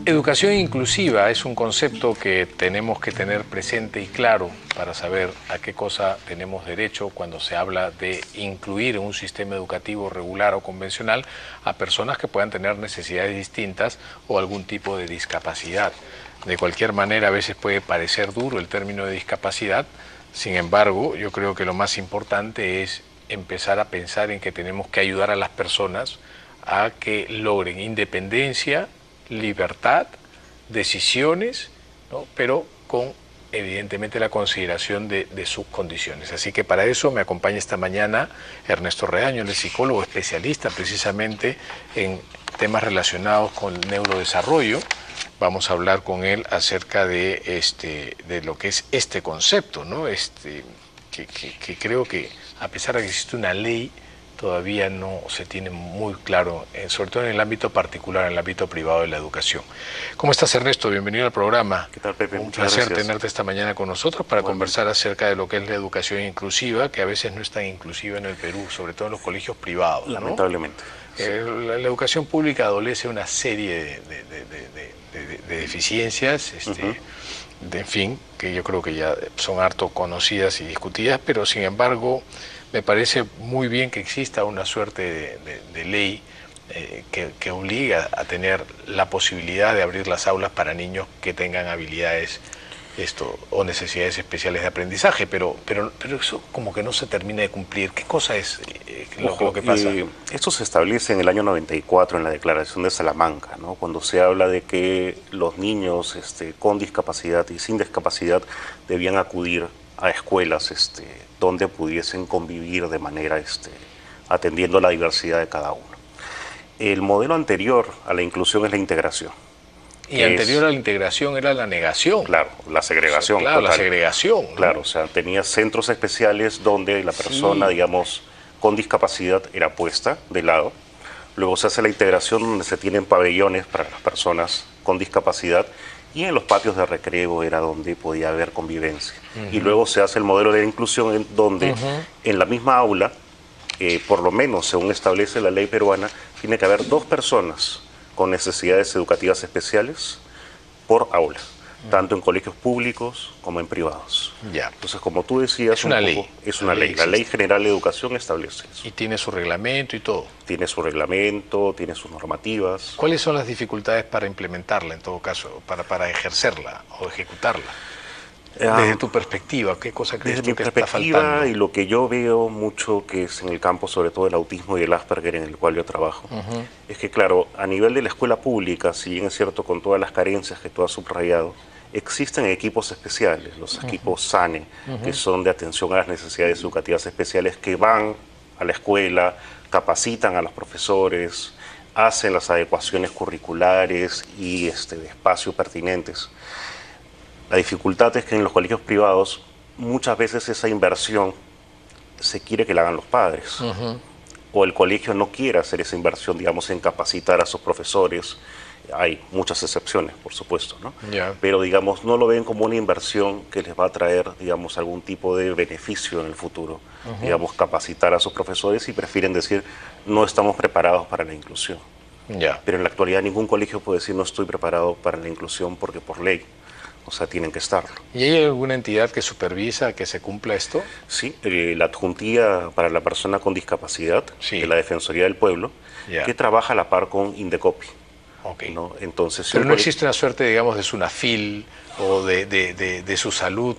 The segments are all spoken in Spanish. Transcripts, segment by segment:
Educación inclusiva es un concepto que tenemos que tener presente y claro para saber a qué cosa tenemos derecho cuando se habla de incluir en un sistema educativo regular o convencional a personas que puedan tener necesidades distintas o algún tipo de discapacidad. De cualquier manera, a veces puede parecer duro el término de discapacidad, sin embargo, yo creo que lo más importante es empezar a pensar en que tenemos que ayudar a las personas a que logren independencia, libertad, decisiones, ¿no? Pero con evidentemente la consideración de sus condiciones. Así que para eso me acompaña esta mañana Ernesto Reaño, él es psicólogo especialista precisamente en temas relacionados con neurodesarrollo. Vamos a hablar con él acerca de lo que es este concepto, ¿no? Que creo que a pesar de que existe una ley, todavía no se tiene muy claro, sobre todo en el ámbito particular, en el ámbito privado de la educación. ¿Cómo estás, Ernesto? Bienvenido al programa. ¿Qué tal, Pepe? Un placer tenerte esta mañana con nosotros para conversar acerca de lo que es la educación inclusiva, que a veces no es tan inclusiva en el Perú, sobre todo en los colegios privados, ¿no? Lamentablemente. La educación pública adolece una serie de deficiencias, en fin, que yo creo que ya son harto conocidas y discutidas, pero sin embargo me parece muy bien que exista una suerte de ley que obliga a tener la posibilidad de abrir las aulas para niños que tengan habilidades o necesidades especiales de aprendizaje, pero eso como que no se termina de cumplir. ¿Qué cosa es lo que pasa? Esto se establece en el año 94 en la Declaración de Salamanca, ¿no? Cuando se habla de que los niños con discapacidad y sin discapacidad debían acudir a escuelas donde pudiesen convivir de manera atendiendo a la diversidad de cada uno. El modelo anterior a la inclusión es la integración. Y anterior a la integración era la negación. Claro, la segregación. O sea, claro, total. la segregación, ¿no? Claro, o sea, tenía centros especiales donde la persona, digamos, con discapacidad era puesta de lado. Luego se hace la integración donde se tienen pabellones para las personas con discapacidad y en los patios de recreo era donde podía haber convivencia. Y luego se hace el modelo de inclusión en donde en la misma aula, por lo menos según establece la ley peruana, tiene que haber 2 personas con necesidades educativas especiales por aula, tanto en colegios públicos como en privados. Ya. Entonces, como tú decías, es una ley. Es una ley. La Ley General de Educación establece eso. Y tiene su reglamento y todo. Tiene su reglamento, tiene sus normativas. ¿Cuáles son las dificultades para implementarla, en todo caso, para ejercerla o ejecutarla? Desde tu perspectiva, ¿qué cosa crees tú que está faltando? Y lo que yo veo mucho, que es en el campo, sobre todo el autismo y el Asperger, en el cual yo trabajo, es que, claro, a nivel de la escuela pública, si bien es cierto, con todas las carencias que tú has subrayado, existen equipos especiales, los equipos SANE, que son de atención a las necesidades educativas especiales, que van a la escuela, capacitan a los profesores, hacen las adecuaciones curriculares y de espacio pertinentes. La dificultad es que en los colegios privados muchas veces esa inversión se quiere que la hagan los padres. O el colegio no quiere hacer esa inversión, digamos, en capacitar a sus profesores. Hay muchas excepciones, por supuesto, ¿no? Pero, digamos, no lo ven como una inversión que les va a traer, digamos, algún tipo de beneficio en el futuro. Digamos, capacitar a sus profesores y prefieren decir, no estamos preparados para la inclusión. Pero en la actualidad ningún colegio puede decir, no estoy preparado para la inclusión porque por ley. O sea, tienen que estarlo. ¿Y hay alguna entidad que supervisa que se cumpla esto? Sí, la Adjuntía para la Persona con Discapacidad, de la Defensoría del Pueblo, que trabaja a la par con Indecopi. ¿No? Entonces, pero no existe una suerte, digamos, de SUNAFIL o de su salud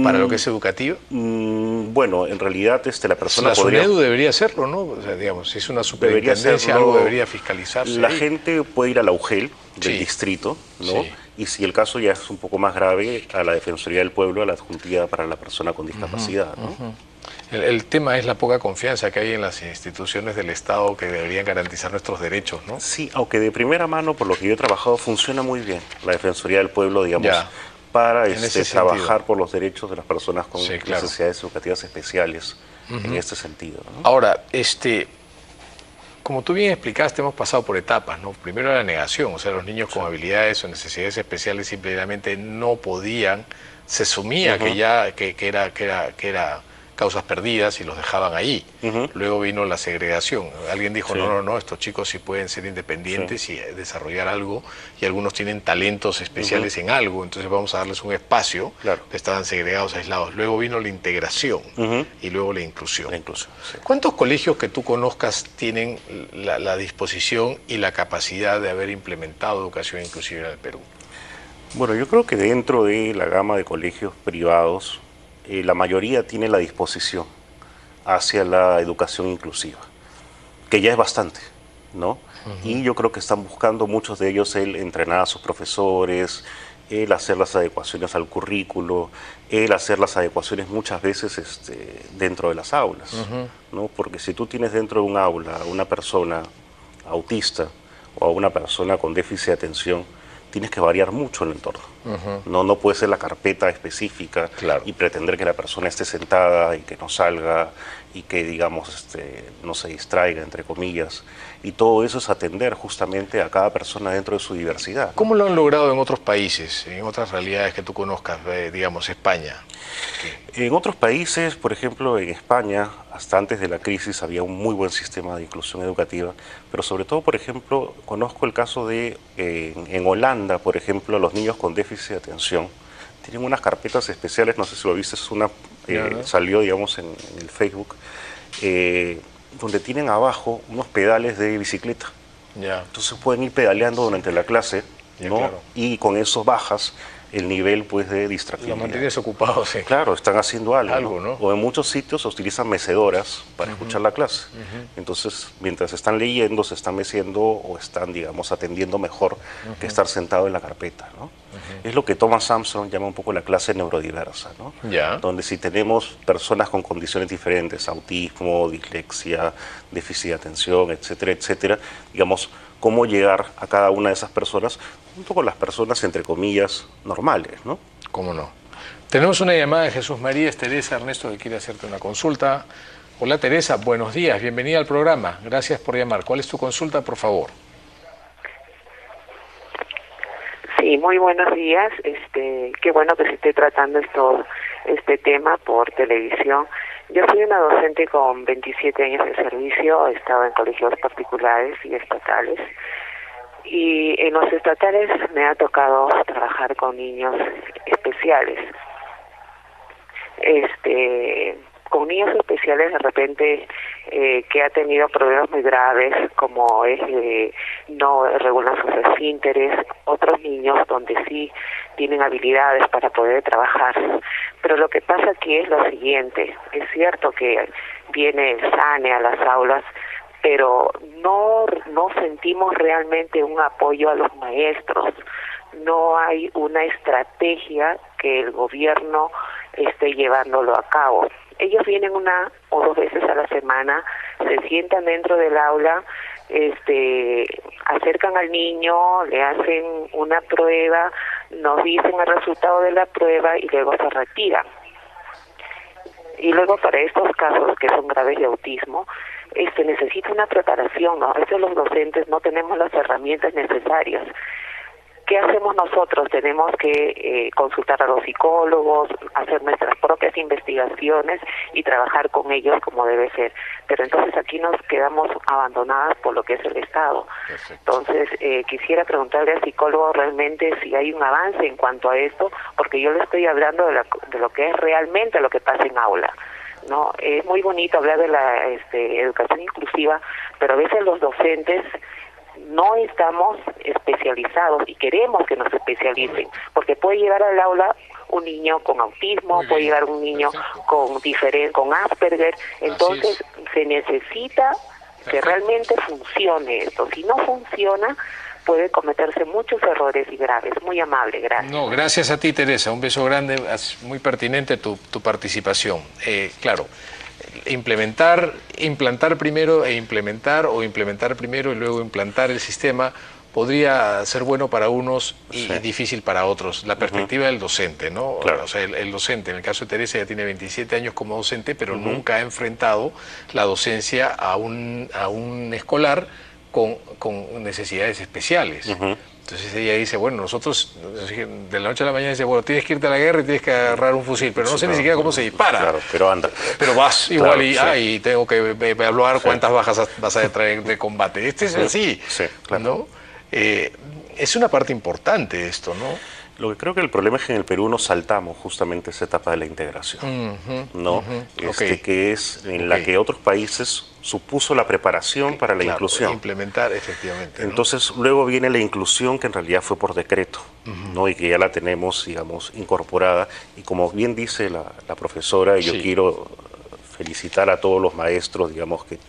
para lo que es educativo. Bueno, en realidad la persona la SUNEDU debería hacerlo, ¿no? O sea, digamos, si es una superintendencia, algo debería fiscalizarse. La gente puede ir a la UGEL del distrito, ¿no? Y si el caso ya es un poco más grave, a la Defensoría del Pueblo, a la Adjuntía para la Persona con Discapacidad, ¿no? El tema es la poca confianza que hay en las instituciones del Estado que deberían garantizar nuestros derechos, ¿no? Sí, aunque de primera mano, por lo que yo he trabajado, funciona muy bien la Defensoría del Pueblo, digamos, para trabajar por los derechos de las personas con necesidades educativas especiales, en este sentido, ¿no? Ahora, como tú bien explicaste, hemos pasado por etapas, ¿no? Primero la negación, o sea, los niños con habilidades o necesidades especiales simplemente no podían, se asumía que era causas perdidas y los dejaban ahí. Luego vino la segregación. Alguien dijo, Sí. no, estos chicos sí pueden ser independientes y desarrollar algo, y algunos tienen talentos especiales en algo, entonces vamos a darles un espacio. Claro. Estaban segregados, aislados. Luego vino la integración y luego la inclusión. La inclusión, sí. ¿Cuántos colegios que tú conozcas tienen la disposición y la capacidad de haber implementado educación inclusiva en el Perú? Bueno, yo creo que dentro de la gama de colegios privados, la mayoría tiene la disposición hacia la educación inclusiva, que ya es bastante, ¿no? Y yo creo que están buscando muchos de ellos el entrenar a sus profesores, el hacer las adecuaciones al currículo, el hacer las adecuaciones muchas veces dentro de las aulas, ¿no? Porque si tú tienes dentro de un aula a una persona autista o a una persona con déficit de atención, tienes que variar mucho el entorno. No puede ser la carpeta específica y pretender que la persona esté sentada y que no salga y que, digamos, no se distraiga, entre comillas. Y todo eso es atender justamente a cada persona dentro de su diversidad. ¿Cómo lo han logrado en otros países, en otras realidades que tú conozcas, digamos, España? En otros países, por ejemplo, en España, hasta antes de la crisis había un muy buen sistema de inclusión educativa, pero sobre todo, por ejemplo, conozco el caso de, en Holanda, por ejemplo, los niños con déficit de atención tienen unas carpetas especiales, no sé si lo viste, salió, digamos, en el Facebook, donde tienen abajo unos pedales de bicicleta. Entonces pueden ir pedaleando durante la clase, ¿no? Claro. Y con eso bajas el nivel, pues, de distractibilidad. Los mantienes ocupados, sí. Claro, están haciendo algo, ¿no? O en muchos sitios se utilizan mecedoras para escuchar la clase. Entonces, mientras están leyendo, se están meciendo o están, digamos, atendiendo mejor que estar sentado en la carpeta, ¿no? Es lo que Thomas Armstrong llama un poco la clase neurodiversa, ¿no? Donde si tenemos personas con condiciones diferentes, autismo, dislexia, déficit de atención, etcétera, etcétera, digamos, cómo llegar a cada una de esas personas junto con las personas, entre comillas, normales, ¿no? ¿Cómo no? Tenemos una llamada de Jesús María, es Teresa Ernesto, que quiere hacerte una consulta. Hola Teresa, buenos días, bienvenida al programa, gracias por llamar. ¿Cuál es tu consulta, por favor? Sí, muy buenos días. Qué bueno que se esté tratando este tema por televisión. Yo soy una docente con 27 años de servicio, he estado en colegios particulares y estatales. Y en los estatales me ha tocado trabajar con niños especiales. Con niños especiales de repente que ha tenido problemas muy graves, como es no regulan sus esfínteres, otros niños donde sí tienen habilidades para poder trabajar. Pero lo que pasa aquí es lo siguiente, es cierto que viene el SANE a las aulas, pero no sentimos realmente un apoyo a los maestros, no hay una estrategia que el gobierno esté llevándolo a cabo. Ellos vienen 1 o 2 veces a la semana, se sientan dentro del aula, acercan al niño, le hacen una prueba, nos dicen el resultado de la prueba y luego se retiran. Y luego para estos casos que son graves de autismo, necesita una preparación, ¿no? A veces los docentes no tenemos las herramientas necesarias. ¿Qué hacemos nosotros? Tenemos que consultar a los psicólogos, hacer nuestras propias investigaciones y trabajar con ellos como debe ser. Pero entonces aquí nos quedamos abandonadas por lo que es el Estado. Perfecto. Entonces quisiera preguntarle al psicólogo realmente si hay un avance en cuanto a esto, porque yo le estoy hablando de lo que es realmente lo que pasa en aula. No, es muy bonito hablar de la educación inclusiva, pero a veces los docentes no estamos especializados y queremos que nos especialicen, porque puede llegar al aula un niño con autismo, puede llegar un niño con Asperger, entonces se necesita que realmente funcione esto. Si no funciona, puede cometerse muchos errores y graves. Muy amable, gracias. No, gracias a ti, Teresa, un beso grande, es muy pertinente tu participación. Claro, implantar primero e implementar, o implementar primero y luego implantar el sistema podría ser bueno para unos y difícil para otros. La perspectiva del docente, ¿no? Claro. O sea, el docente, en el caso de Teresa, ya tiene 27 años como docente, pero nunca ha enfrentado la docencia a un escolar con necesidades especiales. Entonces ella dice, bueno, nosotros de la noche a la mañana dice, bueno, tienes que irte a la guerra y tienes que agarrar un fusil, pero no sé ni siquiera cómo se dispara. Claro, pero anda. Pero vas igual Claro, y tengo que evaluar cuántas bajas vas a traer de combate. Este es así, Sí, claro. ¿no? Es una parte importante esto, ¿no? Lo que creo que el problema es que en el Perú nos saltamos justamente esa etapa de la integración, ¿no? Que es en la que otros países supuso la preparación para la inclusión. Implementar, efectivamente, ¿no? Entonces luego viene la inclusión, que en realidad fue por decreto, ¿no? Y que ya la tenemos, digamos, incorporada. Y como bien dice la profesora, y yo quiero felicitar a todos los maestros, digamos, que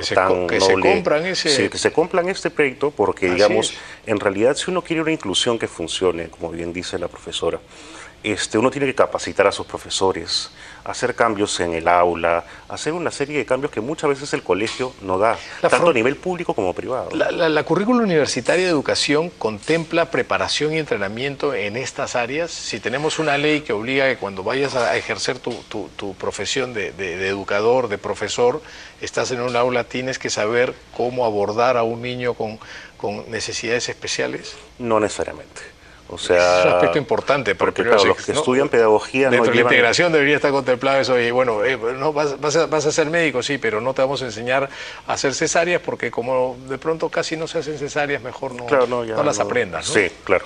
se compran este proyecto, porque digamos, en realidad si uno quiere una inclusión que funcione, como bien dice la profesora, uno tiene que capacitar a sus profesores, hacer cambios en el aula, hacer una serie de cambios que muchas veces el colegio no da, tanto a nivel público como privado. La currícula universitaria de educación contempla preparación y entrenamiento en estas áreas. Si tenemos una ley que obliga que cuando vayas a ejercer tu profesión de educador, de profesor, estás en un aula, tienes que saber cómo abordar a un niño con necesidades especiales. No necesariamente. O sea, es un aspecto importante porque claro, los que estudian pedagogía dentro de la integración debería estar contemplado eso. Y bueno, no vas a ser médico, sí, pero no te vamos a enseñar a hacer cesáreas, porque como de pronto casi no se hacen cesáreas, mejor no las aprendas, ¿no? Sí, claro.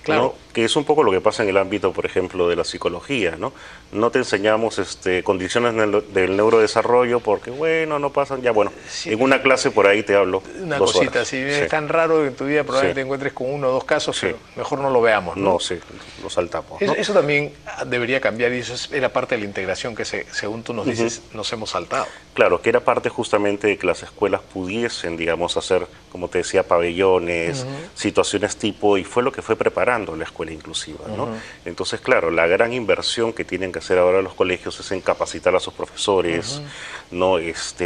Claro. ¿No? Que es un poco lo que pasa en el ámbito, por ejemplo, de la psicología, ¿no? No te enseñamos condiciones del neurodesarrollo porque, bueno, no pasan, ya, bueno, en una clase por ahí te hablo. Una cosita, si es tan raro que en tu vida probablemente te encuentres con 1 o 2 casos, pero mejor no lo veamos, ¿no? No, sí, lo saltamos, ¿no? Eso también debería cambiar, y eso era parte de la integración que, según tú nos dices, nos hemos saltado. Claro, que era parte justamente de que las escuelas pudiesen, digamos, hacer, como te decía, pabellones, situaciones tipo, y fue lo que fue preparando la escuela inclusiva, ¿no? Entonces, claro, la gran inversión que tienen que hacer ahora los colegios es en capacitar a sus profesores, ¿no?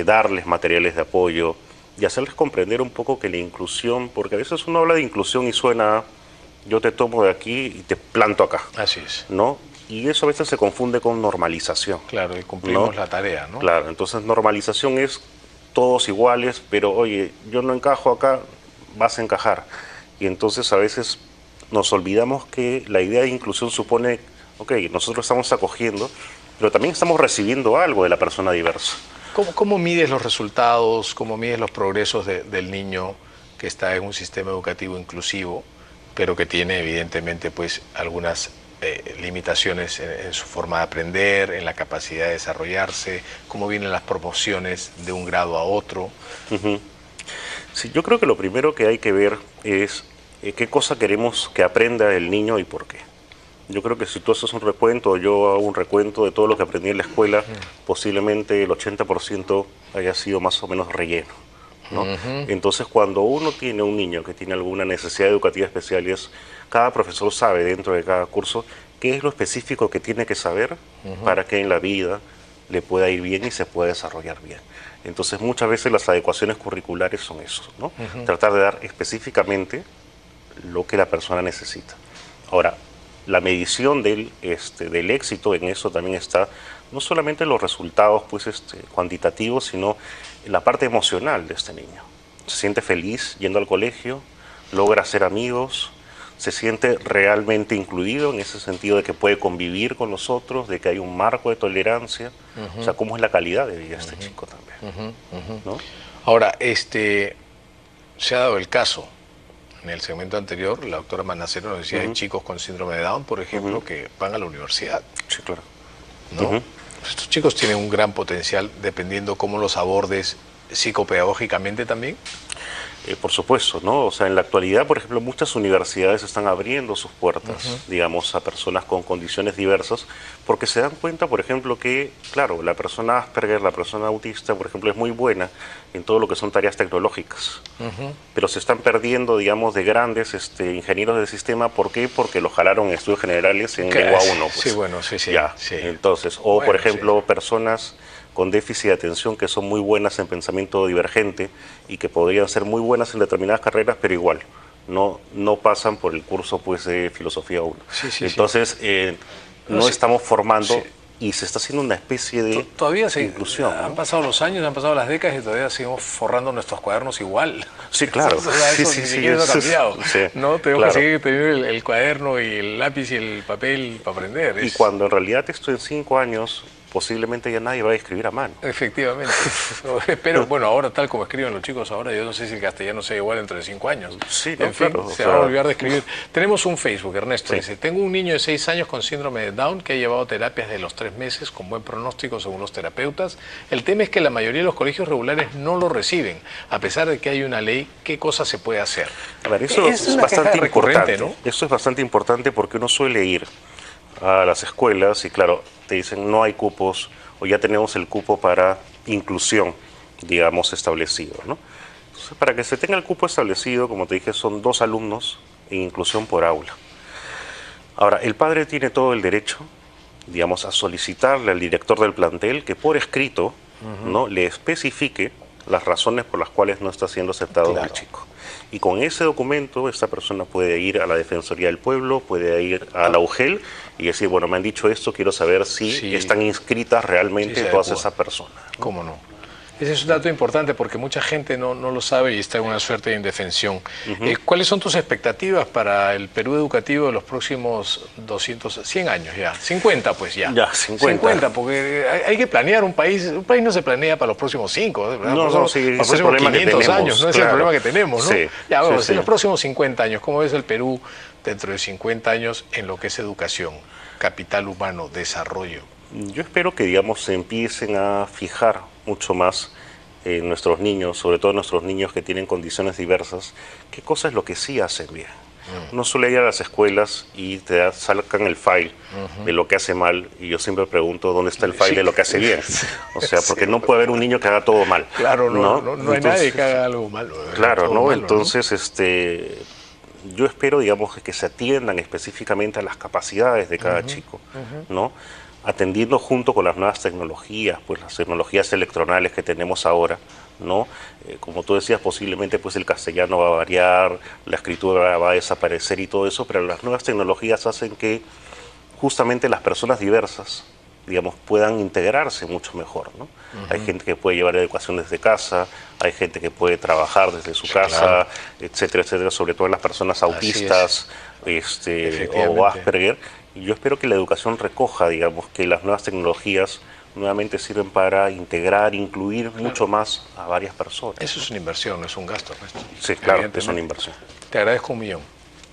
Darles materiales de apoyo y hacerles comprender un poco que la inclusión, porque a veces uno habla de inclusión y suena, yo te tomo de aquí y te planto acá. Así es. ¿No? Y eso a veces se confunde con normalización. Claro, y cumplimos la tarea, ¿no? Claro, entonces normalización es todos iguales, pero oye, yo no encajo acá, vas a encajar. Y entonces a veces nos olvidamos que la idea de inclusión supone, ok, nosotros estamos acogiendo, pero también estamos recibiendo algo de la persona diversa. ¿Cómo mides los resultados, cómo mides los progresos del niño que está en un sistema educativo inclusivo, pero que tiene evidentemente pues algunas limitaciones en su forma de aprender, en la capacidad de desarrollarse? ¿Cómo vienen las promociones de un grado a otro? Sí, yo creo que lo primero que hay que ver es qué cosa queremos que aprenda el niño y por qué. Yo creo que si tú haces un recuento, yo hago un recuento de todo lo que aprendí en la escuela, posiblemente el 80% haya sido más o menos relleno, ¿no? Entonces, cuando uno tiene un niño que tiene alguna necesidad educativa especial, cada profesor sabe dentro de cada curso qué es lo específico que tiene que saber para que en la vida le pueda ir bien y se pueda desarrollar bien. Entonces, muchas veces las adecuaciones curriculares son eso, ¿no? Tratar de dar específicamente lo que la persona necesita. Ahora, la medición del éxito en eso también está no solamente en los resultados pues, cuantitativos, sino en la parte emocional de este niño. Se siente feliz yendo al colegio, logra hacer amigos, se siente realmente incluido en ese sentido de que puede convivir con los otros, de que hay un marco de tolerancia. O sea, cómo es la calidad de vida de este chico también. ¿No? Ahora, se ha dado el caso. En el segmento anterior, la doctora Manacero nos decía de chicos con síndrome de Down, por ejemplo, que van a la universidad. Sí, claro. ¿No? Estos chicos tienen un gran potencial dependiendo cómo los abordes psicopedagógicamente también. Por supuesto, ¿no? O sea, en la actualidad, por ejemplo, muchas universidades están abriendo sus puertas, digamos, a personas con condiciones diversas, porque se dan cuenta, por ejemplo, que, claro, la persona Asperger, la persona autista, por ejemplo, es muy buena en todo lo que son tareas tecnológicas, pero se están perdiendo, digamos, de grandes ingenieros del sistema. ¿Por qué? Porque los jalaron en estudios generales en lengua 1. Pues. Sí, bueno, sí. Ya. Sí. Entonces, o bueno, por ejemplo, personas con déficit de atención que son muy buenas en pensamiento divergente y que podrían ser muy buenas en determinadas carreras, pero igual no pasan por el curso pues de filosofía 1. Entonces, no estamos formando y se está haciendo una especie de Todavía inclusión, ¿no? han pasado los años, han pasado las décadas y todavía seguimos forrando nuestros cuadernos igual. Sí, claro. Eso ni siquiera ha cambiado. Sí, ¿no? Tenemos claro. que seguir teniendo el cuaderno y el lápiz y el papel para aprender. Y cuando en realidad esto en 5 años posiblemente ya nadie va a escribir a mano. Efectivamente. Pero bueno, ahora tal como escriben los chicos ahora, yo no sé si el castellano sea igual dentro de 5 años. Sí, no, en fin, claro, se van a olvidar de escribir. Tenemos un Facebook, Ernesto, Sí. dice, tengo un niño de 6 años con síndrome de Down que ha llevado terapias de los 3 meses con buen pronóstico según los terapeutas. El tema es que la mayoría de los colegios regulares no lo reciben, a pesar de que hay una ley. ¿Qué cosa se puede hacer? A ver, eso Es es una bastante queja recurrente, importante, ¿no? Eso es bastante importante porque uno suele ir a las escuelas y claro, te dicen no hay cupos o ya tenemos el cupo para inclusión, digamos, establecido, ¿no? Entonces, para que se tenga el cupo establecido, como te dije, son 2 alumnos en inclusión por aula. Ahora, el padre tiene todo el derecho, digamos, a solicitarle al director del plantel que por escrito, ¿no?, le especifique las razones por las cuales no está siendo aceptado Claro. el chico. Y con ese documento esta persona puede ir a la Defensoría del Pueblo, puede ir a la UGEL y decir, bueno, me han dicho esto, quiero saber si Sí. están inscritas realmente Sí, se todas adecua. esas personas. ¿Cómo no? Ese es un dato importante porque mucha gente no lo sabe y está en una suerte de indefensión. ¿Cuáles son tus expectativas para el Perú educativo de los próximos 100 años ya? 50 pues ya. Ya, 50. 50, porque hay que planear un país no se planea para los próximos 5, ¿verdad? No, para no, sí, los ese es el próximos problema que 500 tenemos, años, no es claro. el problema que tenemos, ¿no? Sí, Ya, vamos, sí, en sí. los próximos 50 años, ¿cómo ves el Perú dentro de 50 años en lo que es educación, capital humano, desarrollo? Yo espero que, digamos, se empiecen a fijar mucho más en nuestros niños, sobre todo nuestros niños que tienen condiciones diversas, qué cosa es lo que sí hacen bien. Uno suele ir a las escuelas y sacan el file de lo que hace mal y yo siempre pregunto dónde está el file Sí. de lo que hace bien. O sea, porque Sí. no puede haber un niño que haga todo mal. Claro, no hay Entonces, nadie que haga algo malo. Claro, todo ¿no? malo, Entonces, yo espero, digamos, que se atiendan específicamente a las capacidades de cada chico, ¿no? Atendiendo junto con las nuevas tecnologías, pues las tecnologías electronales que tenemos ahora, ¿no? Como tú decías, posiblemente pues el castellano va a variar, la escritura va a desaparecer y todo eso, pero las nuevas tecnologías hacen que justamente las personas diversas, digamos, puedan integrarse mucho mejor, ¿no? Hay gente que puede llevar educación desde casa, hay gente que puede trabajar desde su casa, claro. etcétera, etcétera, sobre todo en las personas Así autistas, o Efectivamente. Asperger. Y yo espero que la educación recoja, digamos, que las nuevas tecnologías nuevamente sirven para integrar, incluir mucho más a varias personas. Eso es una inversión, no es un gasto, Ernesto. Sí, claro, es Evidentemente. una inversión. Te agradezco un millón.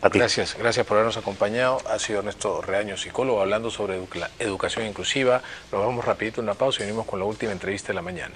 A ti. Gracias por habernos acompañado. Ha sido Ernesto Reaño, psicólogo, hablando sobre la educación inclusiva. Nos vamos rapidito a una pausa y venimos con la última entrevista de la mañana.